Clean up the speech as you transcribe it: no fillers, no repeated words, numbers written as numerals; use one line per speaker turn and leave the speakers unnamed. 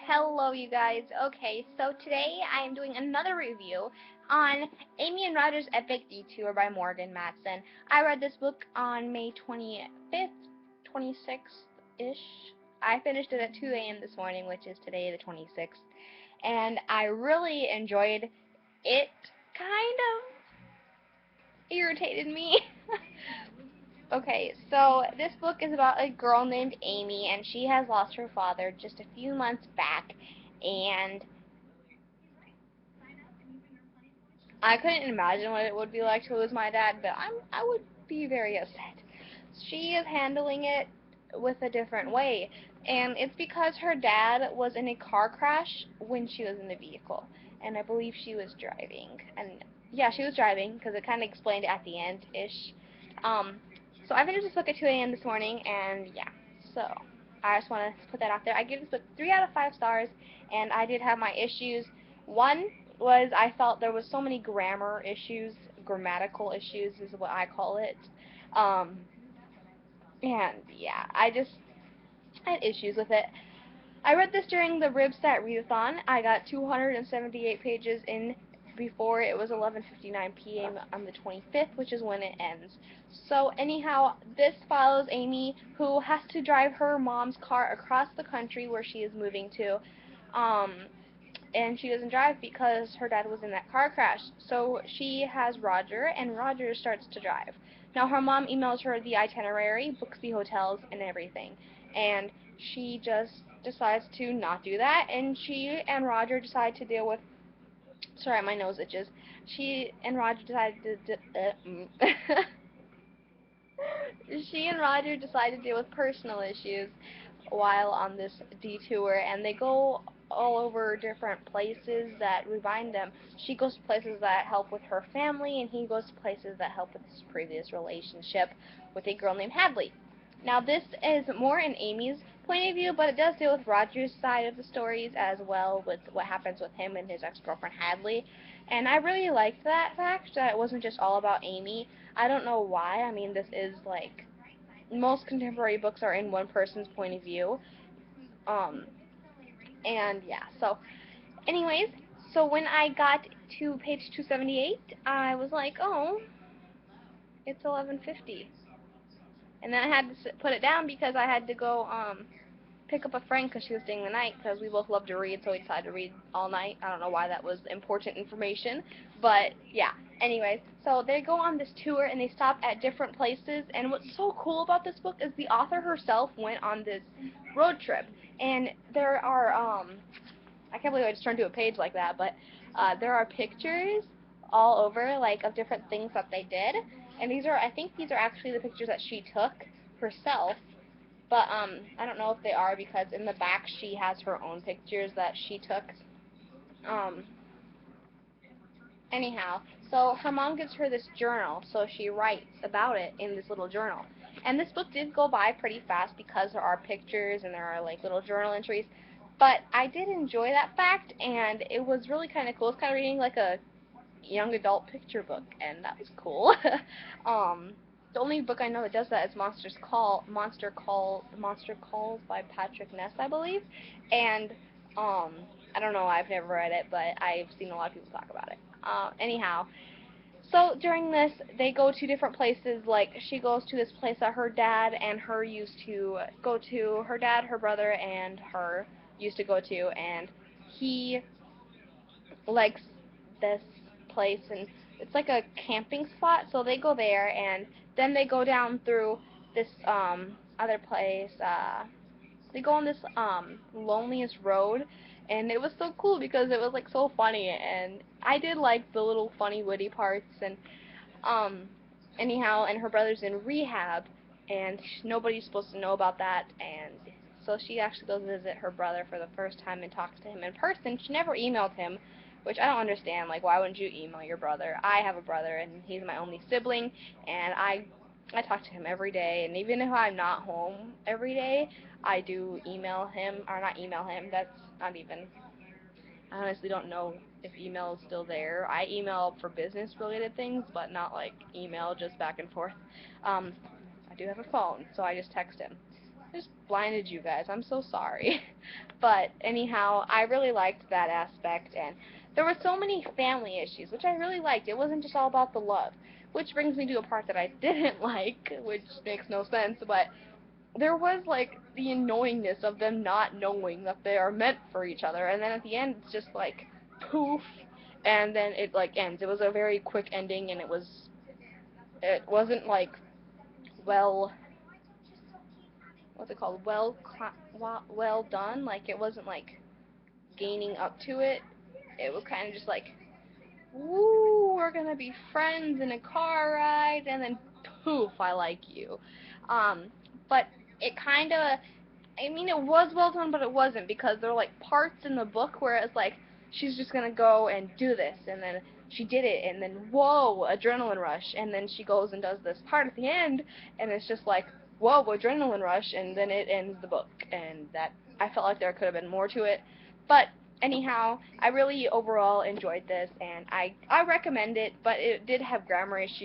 Hello, you guys. Okay, so today I am doing another review on Amy and Roger's Epic Detour by Morgan Matson. I read this book on May 25th, 26th-ish. I finished it at 2 a.m. this morning, which is today, the 26th, and I really enjoyed it. Kind of irritated me. Okay, so this book is about a girl named Amy, and she has lost her father just a few months back, and I couldn't imagine what it would be like to lose my dad, but I would be very upset. She is handling it with a different way, and it's because her dad was in a car crash when she was in the vehicle, and I believe she was driving, and yeah, she was driving because it kind of explained it at the end ish. Um, so I finished this book at 2 a.m. this morning, and yeah, so I just want to put that out there. I give this book 3 out of 5 stars, and I did have my issues. One was I felt there was so many grammar issues, grammatical issues is what I call it. Um, and yeah, I just had issues with it. I read this during the Ribstat readathon. I got 278 pages in before it was 11:59 p.m. on the 25th, which is when it ends. So anyhow, this follows Amy, who has to drive her mom's car across the country where she is moving to. Um, and she doesn't drive because her dad was in that car crash. So she has Roger, and Roger starts to drive. Now her mom emails her the itinerary, books the hotels, and everything, and she just decides to not do that, and she and Roger decide to deal with. Sorry, my nose itches. She and Roger decided to. She and Roger decide to deal with personal issues while on this detour, and they go all over different places that remind them. She goes to places that help with her family, and he goes to places that help with his previous relationship with a girl named Hadley. Now, this is more in Amy's point of view, but it does deal with Roger's side of the stories as well, with what happens with him and his ex-girlfriend Hadley. And I really liked that fact, that it wasn't just all about Amy. I don't know why. I mean, this is like most contemporary books are in one person's point of view. Um, and yeah, so anyways, so when I got to page 278, I was like, oh, it's 11:50. And then I had to put it down because I had to go pick up a friend because she was staying the night because we both love to read, so we decided to read all night. I don't know why that was important information, but yeah. Anyways, so they go on this tour and they stop at different places, and what's so cool about this book is the author herself went on this road trip, and there are I can't believe I just turned to a page like that, but there are pictures all over, like, of different things that they did, and I think these are actually the pictures that she took herself, but I don't know if they are because in the back she has her own pictures that she took. Um, anyhow, so her mom gives her this journal, so she writes about it in this little journal. And this book did go by pretty fast because there are pictures and there are like little journal entries. But I did enjoy that fact, and it was really kind of cool. It's kind of reading like a young adult picture book, and that was cool. um, the only book I know that does that is Monster Calls by Patrick Ness, I believe. And I don't know, I've never read it, but I've seen a lot of people talk about it. Anyhow, so during this, they go to different places. Like she goes to this place that her dad and her used to go to. Her dad, her brother, and her used to go to, and he likes this place, and it's like a camping spot. So they go there, and then they go down through this other place. They go on this loneliest road, and it was so cool because it was like so funny, and I did like the little funny witty parts, and um anyhow, and her brother's in rehab, and nobody's supposed to know about that, and so she actually goes to visit her brother for the first time and talks to him in person. She never emailed him, which I don't understand. Like, why wouldn't you email your brother? I have a brother, and he's my only sibling, and I talk to him every day, and even if I'm not home every day, I do email him, or not email him, that's not even, I honestly don't know if email is still there. I email for business related things, but not like email just back and forth. I do have a phone, so I just text him. just blinded you guys. I'm so sorry. But anyhow, I really liked that aspect, and there were so many family issues, which I really liked. It wasn't just all about the love, which brings me to a part that I didn't like, which makes no sense, but there was, like, the annoyingness of them not knowing that they are meant for each other, and then at the end, it's just, like, poof, and then it, like, ends. It was a very quick ending, and it wasn't, like, well, what's it called, well done, like, it wasn't, like, gaining up to it. It was kind of just like, woo, we're gonna be friends in a car ride, and then poof, I like you. But it kind of, I mean, it was well done, but it wasn't, because there were, like, parts in the book where it's like, she's just gonna go and do this, and then she did it, and then, whoa, adrenaline rush, and then she goes and does this part at the end, and it's just like, whoa, adrenaline rush, and then it ends the book, and that, I felt like there could have been more to it, but anyhow, I really overall enjoyed this, and I recommend it, but it did have grammar issues.